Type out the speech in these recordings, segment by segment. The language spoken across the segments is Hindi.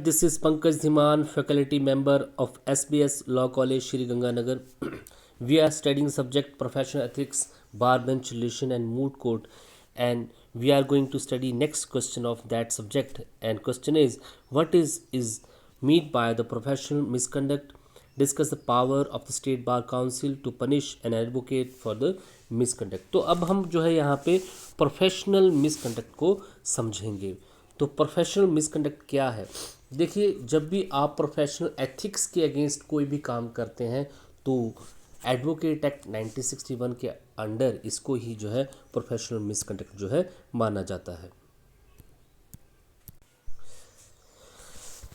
This is Pankaj Dhiman, faculty member of SBS Law College, Shri Ganganagar. We are studying subject professional ethics, bar bench relation and moot court, and we are going to study next question of that subject. And question is, what is meant by the professional misconduct? Discuss the power of the State Bar Council to punish and advocate for the misconduct. तो अब हम जो है यहाँ पे प्रोफेशनल मिसकंडक्ट को समझेंगे. तो प्रोफेशनल मिसकंडक्ट क्या है? देखिए, जब भी आप प्रोफेशनल एथिक्स के अगेंस्ट कोई भी काम करते हैं तो एडवोकेट एक्ट 1961 के अंडर इसको ही जो है प्रोफेशनल मिसकंडक्ट जो है माना जाता है.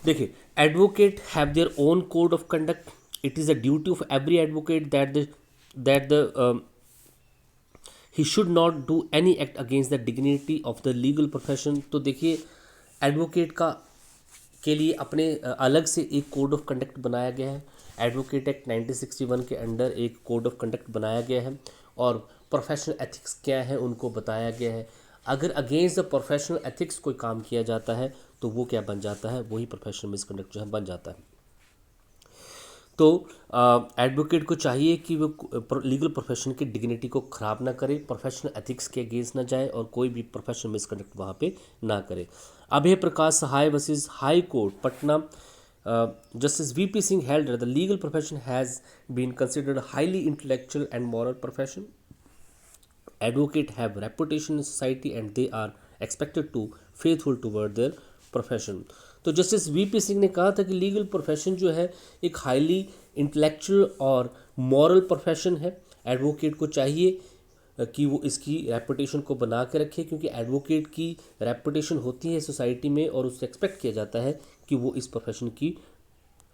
देखिए, advocate have their own code of conduct. It is a duty of every advocate that he should not do any act against the dignity of the legal profession. तो देखिए, एडवोकेट का के लिए अपने अलग से एक कोड ऑफ कंडक्ट बनाया गया है. एडवोकेट एक्ट 1961 के अंडर एक कोड ऑफ कंडक्ट बनाया गया है और प्रोफेशनल एथिक्स क्या है उनको बताया गया है. अगर अगेंस्ट द प्रोफेशनल एथिक्स कोई काम किया जाता है तो वो क्या बन जाता है, वही प्रोफेशनल मिसकंडक्ट जो है बन जाता है. तो एडवोकेट को चाहिए कि वो लीगल प्रोफेशन की डिग्निटी को ख़राब ना करे, प्रोफेशनल एथिक्स के अगेंस्ट ना जाए और कोई भी प्रोफेशनल मिसकंडक्ट वहाँ पे ना करे. Abhay Prakash Sahay versus high court Patna, justice VP Singh held the legal profession has been considered highly intellectual and moral profession. Advocate have reputation in society and they are expected to faithful toward their profession. तो जस्टिस वीपी सिंह ने कहा था कि लीगल प्रोफेशन जो है एक हाईली इंटेलेक्चुअल और मॉरल प्रोफेशन है. एडवोकेट को चाहिए कि वो इसकी रेपुटेशन को बना के रखे, क्योंकि एडवोकेट की रेपुटेशन होती है सोसाइटी में और उससे एक्सपेक्ट किया जाता है कि वो इस प्रोफेशन की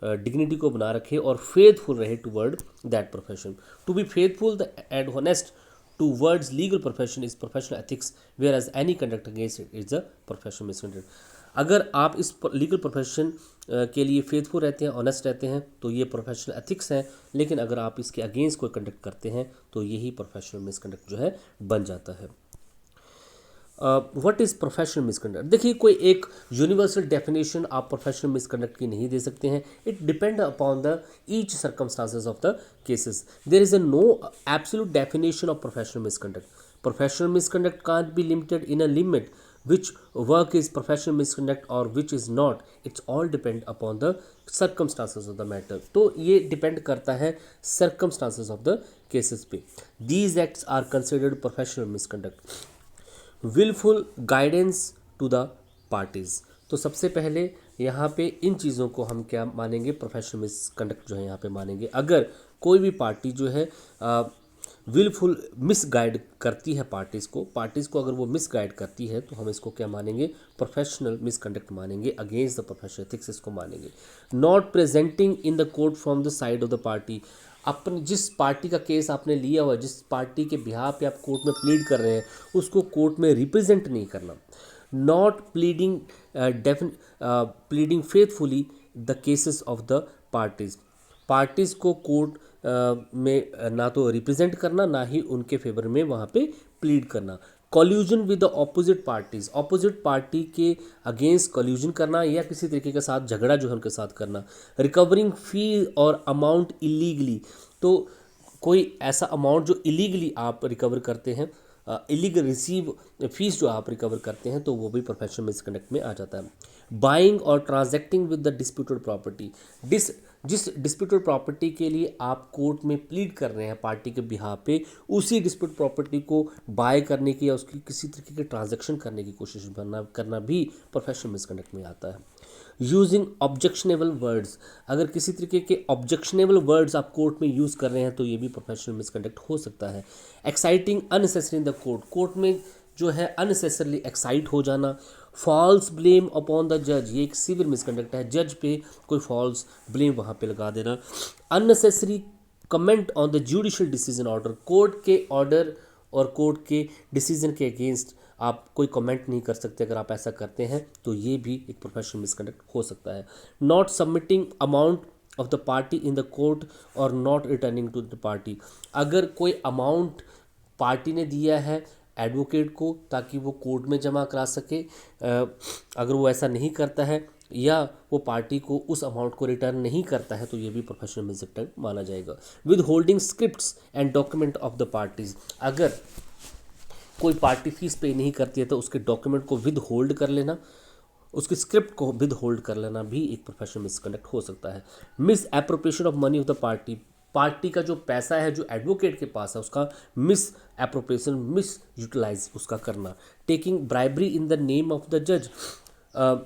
डिग्निटी को बना रखे और फेथफुल रहे toward that profession. To be faithful the and honest towards legal profession is professional ethics, whereas any conduct against it is a professional misconduct. अगर आप इस लीगल प्रोफेशन के लिए फेथफुल रहते हैं, ऑनेस्ट रहते हैं, तो ये प्रोफेशनल एथिक्स हैं. लेकिन अगर आप इसके अगेंस्ट कोई कंडक्ट करते हैं तो यही प्रोफेशनल मिसकंडक्ट जो है बन जाता है. What is professional misconduct? देखिए, कोई एक यूनिवर्सल डेफिनेशन आप प्रोफेशनल मिसकंडक्ट की नहीं दे सकते हैं. It depend upon the each circumstances of the cases. There is a no absolute definition of professional misconduct. Professional misconduct can't be limited in a limit which work is professional misconduct or which is not. It's all depend upon the circumstances of the matter. तो ये depend करता है circumstances of the cases पे. These acts are considered professional misconduct. Willful guidance to the parties. तो सबसे पहले यहाँ पे इन चीज़ों को हम क्या मानेंगे, प्रोफेशनल मिसकंडक्ट जो है यहाँ पे मानेंगे. अगर कोई भी पार्टी जो है विलफुल मिसगाइड करती है पार्टीज़ को अगर वो मिसगाइड करती है तो हम इसको क्या मानेंगे, प्रोफेशनल मिसकंडक्ट मानेंगे. अगेंस्ट द प्रोफेशनल एथिक्स इसको मानेंगे. Not presenting in the court from the side of the party. अपनी जिस पार्टी का केस आपने लिया हुआ, जिस पार्टी के बिहाफ पे आप कोर्ट में प्लीड कर रहे हैं, उसको कोर्ट में रिप्रेजेंट नहीं करना. Not pleading faithfully the cases of the parties को कोर्ट में ना तो रिप्रेजेंट करना, ना ही उनके फेवर में वहाँ पे प्लीड करना. Collusion with the opposite party के अगेंस्ट कॉल्यूजन करना या किसी तरीके के साथ झगड़ा जो है उनके साथ करना. रिकवरिंग फी और अमाउंट इलीगली. तो कोई ऐसा अमाउंट जो इलीगली आप रिकवर करते हैं, इलीगल रिसीव फीस जो आप रिकवर करते हैं, तो वो भी प्रोफेशनल मिसकंडक्ट में आ जाता है. बाइंग और transacting with the disputed property. जिस डिस्प्यूटेड प्रॉपर्टी के लिए आप कोर्ट में प्लीड कर रहे हैं पार्टी के बिहाफ पे, उसी डिस्प्यूटेड प्रॉपर्टी को बाय करने की या उसकी किसी तरीके के ट्रांजैक्शन करने की कोशिश करना भी प्रोफेशनल मिसकंडक्ट में आता है. Using objectionable words. अगर किसी तरीके के ऑब्जेक्शनेबल वर्ड्स आप कोर्ट में यूज़ कर रहे हैं तो ये भी प्रोफेशनल मिसकंडक्ट हो सकता है. Exciting unnecessary in the court में जो है अननेसेसरली एक्साइट हो जाना. फॉल्स ब्लेम अपॉन द जज. ये एक सिविल मिसकंडक्ट है, जज पे कोई फॉल्स ब्लेम वहाँ पे लगा देना. Unnecessary comment on the judicial decision order. Court के ऑर्डर और कोर्ट के डिसीजन के अगेंस्ट आप कोई कमेंट नहीं कर सकते. अगर आप ऐसा करते हैं तो ये भी एक प्रोफेशनल मिसकंडक्ट हो सकता है. Not submitting amount of the party in the court और not returning to the party. अगर कोई अमाउंट पार्टी ने दिया है एडवोकेट को ताकि वो कोर्ट में जमा करा सके, अगर वो ऐसा नहीं करता है या वो पार्टी को उस अमाउंट को रिटर्न नहीं करता है तो ये भी प्रोफेशनल मिसकंडक्ट माना जाएगा। With holding scripts and document of the parties, अगर कोई पार्टी फीस पे नहीं करती है तो उसके डॉक्यूमेंट को विद होल्ड कर लेना, उसकी स्क्रिप्ट को विद होल्ड कर लेना भी एक प्रोफेशनल मिसकंडक्ट हो सकता है। Miss appropriation of money of the party, party का जो पैसा है जो एडवोकेट के पास है उसका मिस एप्रोप्रिएशन, मिस यूटिलाइज उसका करना। Taking bribery in the name of the जज,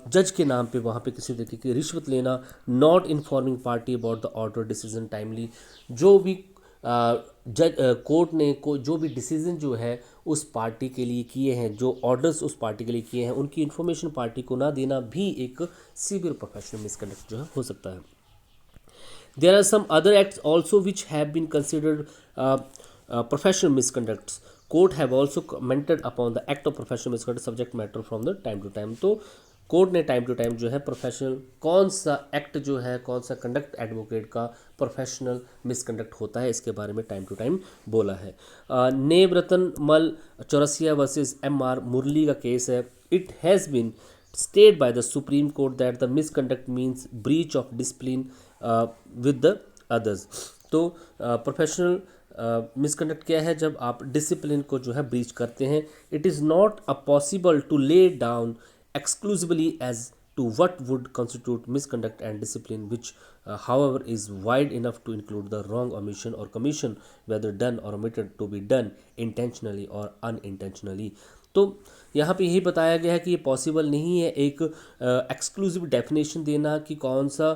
जज के नाम पे वहाँ पे किसी तरीके की रिश्वत लेना। Not informing party about the order decision timely, जो भी जज कोर्ट ने जो भी डिसीजन जो है उस पार्टी के लिए किए हैं, जो ऑर्डर्स उस पार्टी के लिए किए हैं, उनकी इन्फॉर्मेशन पार्टी को ना देना भी एक सीवियर प्रोफेशनल मिसकंडक्ट जो है हो सकता है। There are some other acts also which have been considered professional misconducts. Court have also commented upon the act of professional misconduct subject matter from the time to time. तो कोर्ट ने टाइम टू टाइम जो है प्रोफेशनल कौन सा एक्ट जो है, कौन सा कंडक्ट एडवोकेट का प्रोफेशनल मिसकंडक्ट होता है, इसके बारे में टाइम टू टाइम बोला है। नेब रतन मल चौरसिया वर्सेस एम.आर. मुरली का केस है। It has been state by the Supreme court that the misconduct means breach of discipline with the others. तो प्रोफेशनल मिसकंडक्ट क्या है, जब आप डिसिप्लिन को जो है ब्रीच करते हैं। It is not a possible to lay down exclusively as to what would constitute misconduct and discipline, which however is wide enough to include the wrong omission or commission, whether done or omitted, to be done intentionally or unintentionally। तो यहाँ पे यही बताया गया है कि ये पॉसिबल नहीं है एक एक्सक्लूसिव डेफिनेशन देना कि कौन सा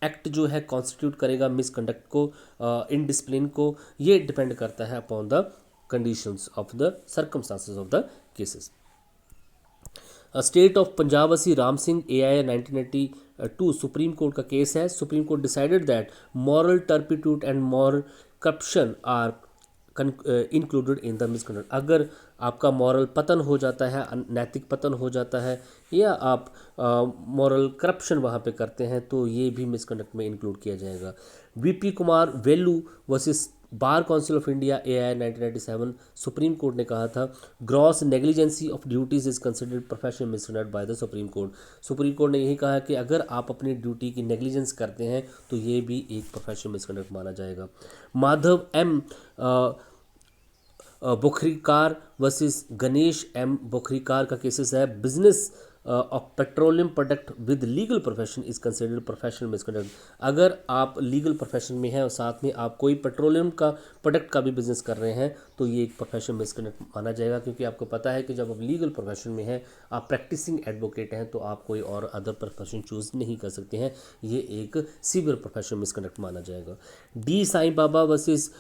एक्ट जो है कॉन्स्टिट्यूट करेगा मिसकंडक्ट को, इनडिसिप्लिन को। ये डिपेंड करता है upon the conditions of the circumstances of the cases. State of Punjab वसी Ram Singh AIR 1982 supreme court का केस है। Supreme court decided that moral turpitude and moral corruption are included in the misconduct. अगर आपका मॉरल पतन हो जाता है, नैतिक पतन हो जाता है, या आप मॉरल करप्शन वहाँ पे करते हैं तो ये भी मिसकंडक्ट में इंक्लूड किया जाएगा। VP Kumar Velu versus bar council of India AIR 1997 supreme court ने कहा था gross negligence of duties is considered professional misconduct bye the Supreme court. Supreme court ने यही कहा कि अगर आप अपनी ड्यूटी की नेग्लिजेंस करते हैं तो ये भी एक प्रोफेशनल मिसकंडक्ट माना जाएगा। Madhav M Bokharikar versus Ganesh M Bokharikar का केसेस है। Business of petroleum product with legal profession is considered professional misconduct. अगर आप लीगल प्रोफेशन में हैं और साथ में आप कोई पेट्रोलियम का प्रोडक्ट का भी बिजनेस कर रहे हैं तो ये एक प्रोफेशनल मिसकंडक्ट माना जाएगा, क्योंकि आपको पता है कि जब आप लीगल प्रोफेशन में हैं, आप प्रैक्टिसिंग एडवोकेट हैं, तो आप कोई और अदर प्रोफेशन चूज़ नहीं कर सकते हैं। ये एक सीवियर प्रोफेशनल मिसकंडक्ट माना जाएगा। D Sai Baba versus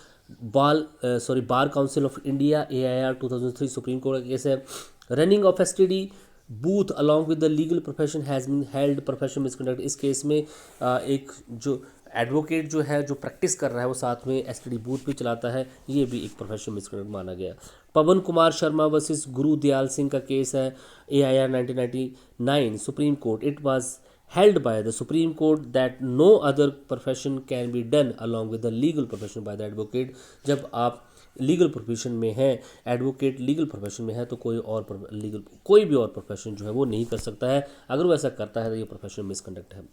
bar council of India AIR 2003 supreme court का केस है। Running of STD booth along with the legal profession has been held professional misconduct. इस केस में एक जो एडवोकेट जो है जो प्रैक्टिस कर रहा है वो साथ में STD बूथ भी चलाता है, ये भी एक प्रोफेशनल मिसकंडक्ट माना गया। पवन कुमार शर्मा वर्सेस गुरु दयाल सिंह का केस है AIR 1999 supreme court. It was held by the Supreme Court that no other profession can be done along with the legal profession by the advocate। जब आप लीगल प्रोफेशन में है, एडवोकेट लीगल प्रोफेशन में है, तो कोई भी और प्रोफेशन जो है वो नहीं कर सकता है। अगर वो ऐसा करता है तो ये प्रोफेशनल मिसकंडक्ट है।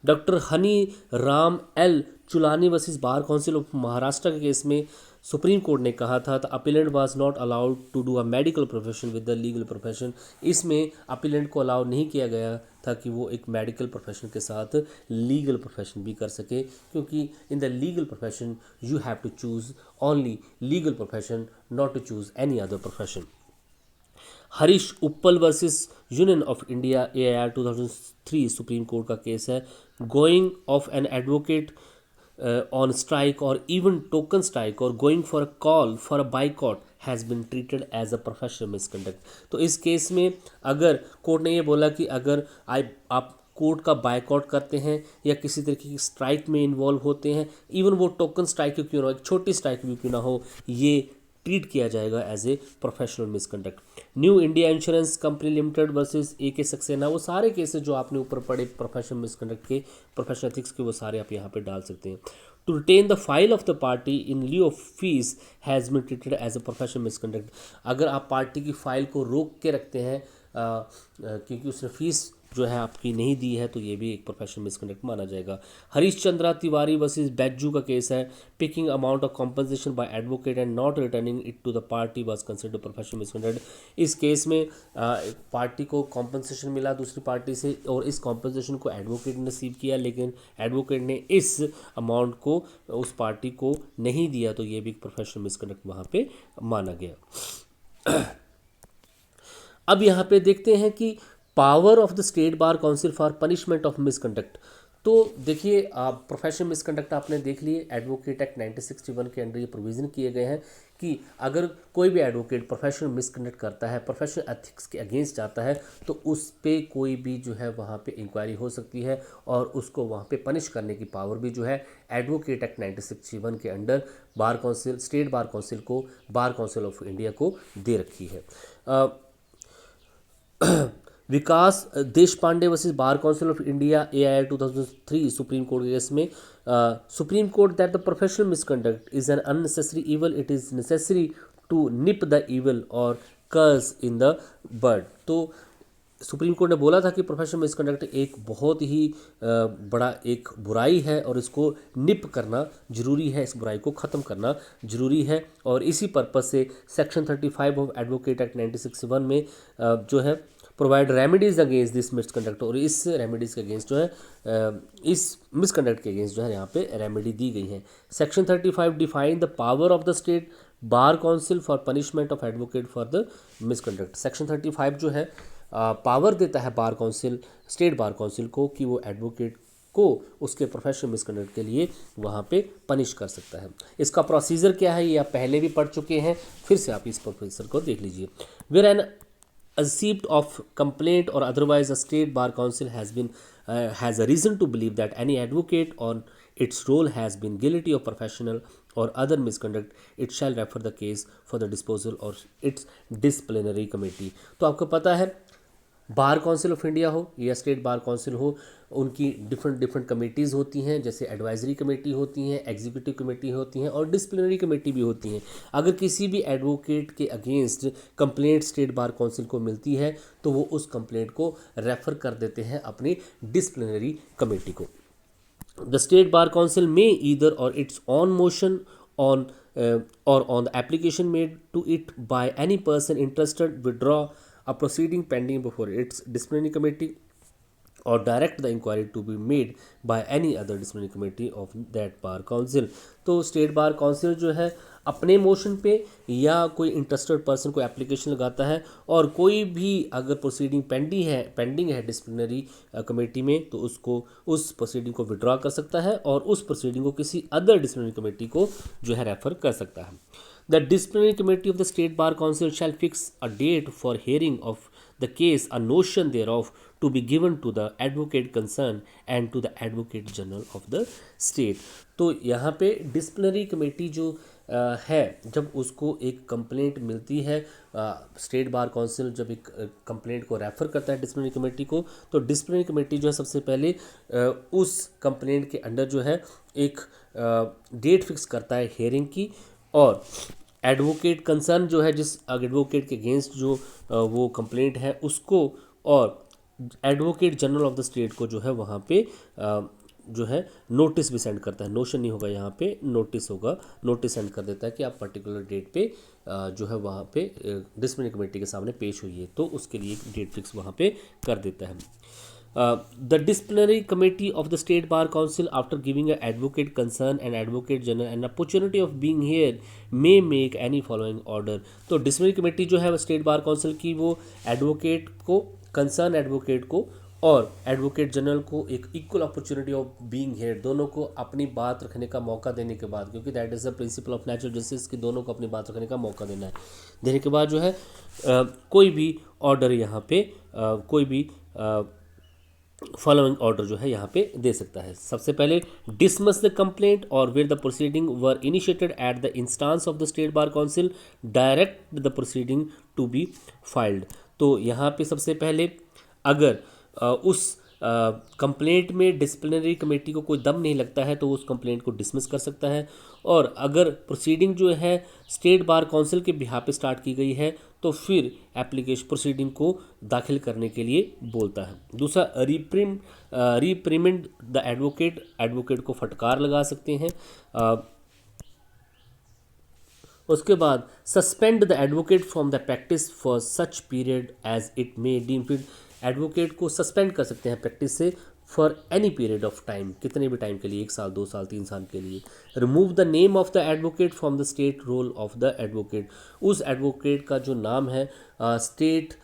Doctor Hani Ram L Chulani versus bar council of Maharashtra के केस में सुप्रीम कोर्ट ने कहा था the appellant was not allowed to do a medical profession with the legal profession. इसमें अपीलेंट को अलाउ नहीं किया गया था कि वो एक मेडिकल प्रोफेशन के साथ लीगल प्रोफेशन भी कर सके, क्योंकि in the legal profession you have to choose only legal profession, not to choose any other profession. Harish Uppal versus Union of India AIR 2003 supreme court का केस है। Going of an advocate on strike or even token strike or going for a call for a boycott has been treated as a professional misconduct। तो इस केस में अगर कोर्ट ने ये बोला कि अगर आप कोर्ट का बायकॉट करते हैं या किसी तरीके की स्ट्राइक में इन्वॉल्व होते हैं, इवन वो टोकन स्ट्राइक क्यों ना हो, एक छोटी स्ट्राइक भी क्यों ना हो, ये ट्रीट किया जाएगा as a professional misconduct. New India insurance company limited versus AK Saxena, वो सारे केसेस जो आपने ऊपर पढ़े प्रोफेशनल मिसकंडक्ट के, प्रोफेशनल एथिक्स के, वो सारे आप यहाँ पे डाल सकते हैं। To retain the file of the party in lieu of fees has been treated as a professional misconduct. अगर आप पार्टी की फाइल को रोक के रखते हैं क्योंकि उसने फीस जो है आपकी नहीं दी है, तो ये भी एक प्रोफेशनल मिसकंडक्ट माना जाएगा। हरीश चंद्रा तिवारी वर्सेस बैजू का केस है। Picking amount of compensation by advocate and not returning it to the party was considered professional misconduct. इस केस में पार्टी को कॉम्पनसेशन मिला दूसरी पार्टी से, और इस कॉम्पनसेशन को एडवोकेट ने रिसीव किया, लेकिन एडवोकेट ने इस अमाउंट को उस पार्टी को नहीं दिया, तो ये भी प्रोफेशनल मिसकंडक्ट वहाँ पे माना गया। अब यहाँ पे देखते हैं कि power of the state bar council for punishment of misconduct. तो देखिए, आप प्रोफेशनल मिसकंडक्ट आपने देख लिए, एडवोकेट एक्ट 1961 के अंडर ये प्रोविज़न किए गए हैं कि अगर कोई भी एडवोकेट प्रोफेशनल मिसकंडक्ट करता है, प्रोफेशनल एथिक्स के अगेंस्ट जाता है, तो उस पे कोई भी जो है वहाँ पे इंक्वायरी हो सकती है और उसको वहाँ पे पनिश करने की पावर भी जो है एडवोकेट एक्ट 1961 के under bar council, state bar council को, बार काउंसिल ऑफ इंडिया को दे रखी है। Vikas Deshpande versus bar council of India AIR 2003 supreme court के केस में, supreme court that the professional misconduct is an unnecessary evil, it is necessary to nip the evil और कर्स इन द बर्ड। तो सुप्रीम कोर्ट ने बोला था कि प्रोफेशनल मिसकंडक्ट एक बहुत ही बड़ा एक बुराई है और इसको निप करना जरूरी है, इस बुराई को ख़त्म करना जरूरी है, और इसी पर्पज़ से सेक्शन 35 ऑफ एडवोकेट एक्ट 1961 में जो है provide remedies against this misconduct, और इस रेमेडीज़ के अगेंस्ट जो है इस मिसकंडक्ट के अगेंस्ट जो है यहाँ पे रेमेडी दी गई है। Section 35 define the power of the state bar council for punishment of advocate for the misconduct. Section 35 जो है पावर देता है बार काउंसिल, स्टेट बार काउंसिल को, कि वो एडवोकेट को उसके प्रोफेशनल मिसकंडक्ट के लिए वहाँ पे पनिश कर सकता है। इसका प्रोसीजर क्या है ये आप पहले भी पढ़ चुके हैं, फिर से आप इस प्रोसीजर को देख लीजिए। Where an receipt of complaint or otherwise a state bar council has a reason to believe that any advocate on its role has been guilty of professional or other misconduct, it shall refer the case for the disposal or its disciplinary committee। तो आपको पता है बार काउंसिल ऑफ इंडिया हो या स्टेट बार काउंसिल हो, उनकी डिफरेंट कमेटीज़ होती हैं, जैसे एडवाइजरी कमेटी होती हैं, एग्जीक्यूटिव कमेटी होती हैं और डिसिप्लिनरी कमेटी भी होती हैं। अगर किसी भी एडवोकेट के against complaint state bar council को मिलती है तो वो उस कंप्लेंट को रेफ़र कर देते हैं अपनी डिसिप्लिनरी कमेटी को। द स्टेट बार काउंसिल में either or its own motion on or on the application made to it by any person interested withdraw a proceeding pending before its disciplinary committee or direct the inquiry to be made by any other disciplinary committee of that bar council। तो स्टेट बार काउंसिल जो है अपने मोशन पे या कोई इंटरेस्टेड पर्सन को एप्लीकेशन लगाता है, और कोई भी अगर प्रोसीडिंग पेंडिंग है डिसिप्लिनरी कमेटी में, तो उसको उस प्रोसीडिंग को विड्रॉ कर सकता है और उस प्रोसीडिंग को किसी अदर डिसिप्लिनरी कमेटी को जो है रेफर कर सकता है। The disciplinary committee of the State Bar Council shall fix a date for hearing of the case, a notion thereof to be given to the advocate concerned and to the Advocate General of the state। तो यहाँ पे डिसिप्लिनरी कमेटी जो है, जब उसको एक कंप्लेंट मिलती है, स्टेट बार काउंसिल जब एक कंप्लेंट को रेफ़र करता है डिसिप्लिनरी कमेटी को, तो डिसिप्लिनरी कमेटी जो है सबसे पहले उस कंप्लेंट के अंडर जो है एक डेट फिक्स करता है हियरिंग की, और एडवोकेट कंसर्न जो है, जिस एडवोकेट के अगेंस्ट जो वो कंप्लेंट है उसको, और advocate general of the state को जो है वहाँ पे जो है नोटिस भी सेंड करता है। नोशन नहीं होगा यहाँ पे, नोटिस होगा, नोटिस सेंड कर देता है कि आप पर्टिकुलर डेट पे जो है वहाँ पे डिसिप्लिनरी कमेटी के सामने पेश हुई है, तो उसके लिए डेट फिक्स वहाँ पे कर देता है। The disciplinary committee of the State Bar Council, after giving an advocate concern and advocate general an opportunity of being here, may make any following order। तो डिसिप्लिनरी कमेटी जो है स्टेट बार काउंसिल की, वो एडवोकेट को, कंसर्न एडवोकेट को और एडवोकेट जनरल को एक equal opportunity of being here, दोनों को अपनी बात रखने का मौका देने के बाद, क्योंकि that is the principle of natural justice कि दोनों को अपनी बात रखने का मौका देना है, देने के बाद जो है कोई भी ऑर्डर यहाँ पे कोई भी फॉलोइंग ऑर्डर जो है यहाँ पे दे सकता है। सबसे पहले dismiss the complaint or where the proceeding were initiated at the instance of the state bar council, direct the proceeding to be filed. तो यहाँ पे सबसे पहले अगर उस कंप्लेंट में डिसिप्लिनरी कमेटी को कोई दम नहीं लगता है तो वो उस कंप्लेंट को डिसमिस कर सकता है। और अगर प्रोसीडिंग जो है स्टेट बार काउंसिल के बिहाफ पे स्टार्ट की गई है तो फिर एप्लीकेशन प्रोसीडिंग को दाखिल करने के लिए बोलता है। दूसरा, रिप्रिमेंड द एडवोकेट, एडवोकेट को फटकार लगा सकते हैं। उसके बाद suspend the advocate from the practice for such period as it may deem, फिर एडवोकेट को सस्पेंड कर सकते हैं प्रैक्टिस से for any period of time, कितने भी टाइम के लिए, 1 साल 2 साल 3 साल के लिए। Remove the name of the advocate from the state roll of the advocate, उस एडवोकेट का जो नाम है स्टेट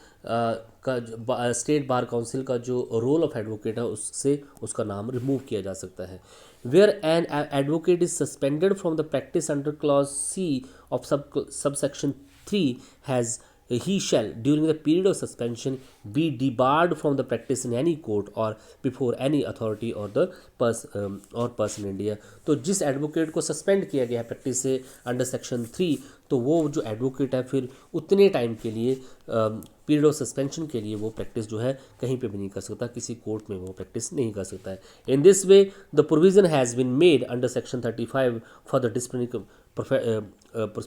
बार काउंसिल का जो रोल ऑफ एडवोकेट है उससे उसका नाम रिमूव किया जा सकता है। Where an advocate is suspended from the practice under clause C of subsection 3 has he shall during the period of suspension be debarred from the practice in any court or before any authority or the person in India। तो जिस एडवोकेट को सस्पेंड किया गया है प्रैक्टिस से अंडर सेक्शन 3, तो वो जो एडवोकेट है फिर उतने टाइम के लिए पीरियड ऑफ सस्पेंशन के लिए वो प्रैक्टिस जो है कहीं पे भी नहीं कर सकता, किसी कोर्ट में वो प्रैक्टिस नहीं कर सकता है। In this way the provision has been made under section 35 for the disciplinary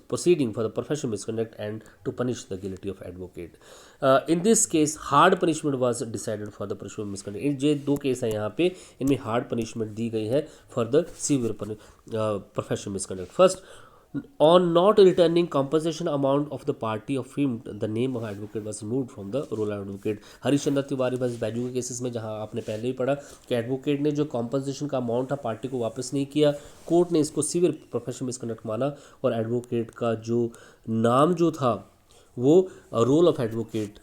proceeding for the professional misconduct and to punish the guilty of advocate. In this case hard punishment was decided for the professional misconduct। In J 2 case हैं यहाँ पे, इनमें हार्ड पनिशमेंट दी गई है for the severe professional misconduct. First, on not returning compensation amount of the party of whom the name of advocate was removed from the roll of advocate। Harishchandra Tiwari versus Baiju के केसेस में जहां आपने पहले ही पढ़ा कि एडवोकेट ने जो कॉम्पनसेशन का अमाउंट था पार्टी को वापस नहीं किया, कोर्ट ने इसको सिविल प्रोफेशनल मिसकंडक्ट माना और एडवोकेट का जो नाम जो था वो रोल ऑफ एडवोकेट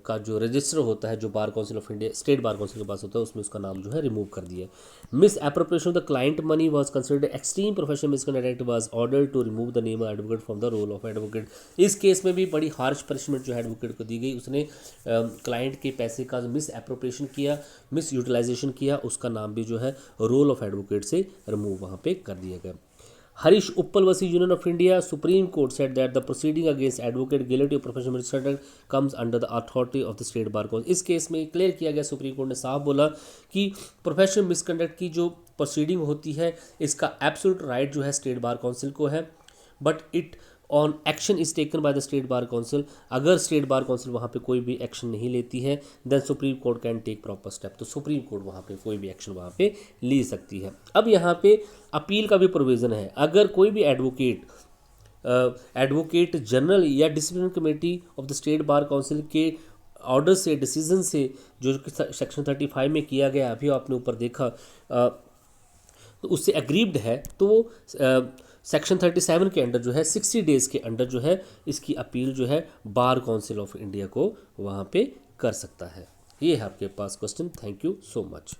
का जो रजिस्टर होता है जो bar council of India state bar council के पास होता है उसमें उसका नाम जो है रिमूव कर दिया। Misappropriation of the client money was considered extreme professional misconduct act was order to remove the name of advocate from the roll of advocate. इस केस में भी बड़ी हार्श पनिशमेंट जो है एडवोकेट को दी गई, उसने क्लाइंट के पैसे का मिस एप्रोप्रिएशन किया, मिस यूटिलाइजेशन किया, उसका नाम भी जो है रोल ऑफ एडवोकेट से रिमूव वहाँ पे कर दिया गया। Harish uppal versus Union of India, Supreme Court said that the proceeding against advocate guilty of professional misconduct comes under the authority of the state bar council। इस केस में क्लियर किया गया, सुप्रीम कोर्ट ने साफ बोला कि प्रोफेशनल मिसकंडक्ट की जो प्रोसीडिंग होती है इसका एब्सोल्यूट राइट जो है स्टेट बार काउंसिल को है, but it on action is taken by the state bar council. अगर स्टेट बार काउंसिल वहाँ पे कोई भी एक्शन नहीं लेती है then Supreme Court can take proper step, तो सुप्रीम कोर्ट वहाँ पे कोई भी एक्शन वहाँ पे ले सकती है। अब यहाँ पे अपील का भी प्रोविज़न है। अगर कोई भी एडवोकेट जनरल या disciplinary committee of the state bar council के ऑर्डर से, डिसीजन से, जो सेक्शन 35 में किया गया अभी आपने ऊपर देखा, तो उससे एग्रीव्ड है तो वो सेक्शन 37 के अंडर जो है 60 डेज़ के अंडर जो है इसकी अपील जो है बार काउंसिल ऑफ इंडिया को वहाँ पे कर सकता है। ये है आपके पास question. Thank you so much.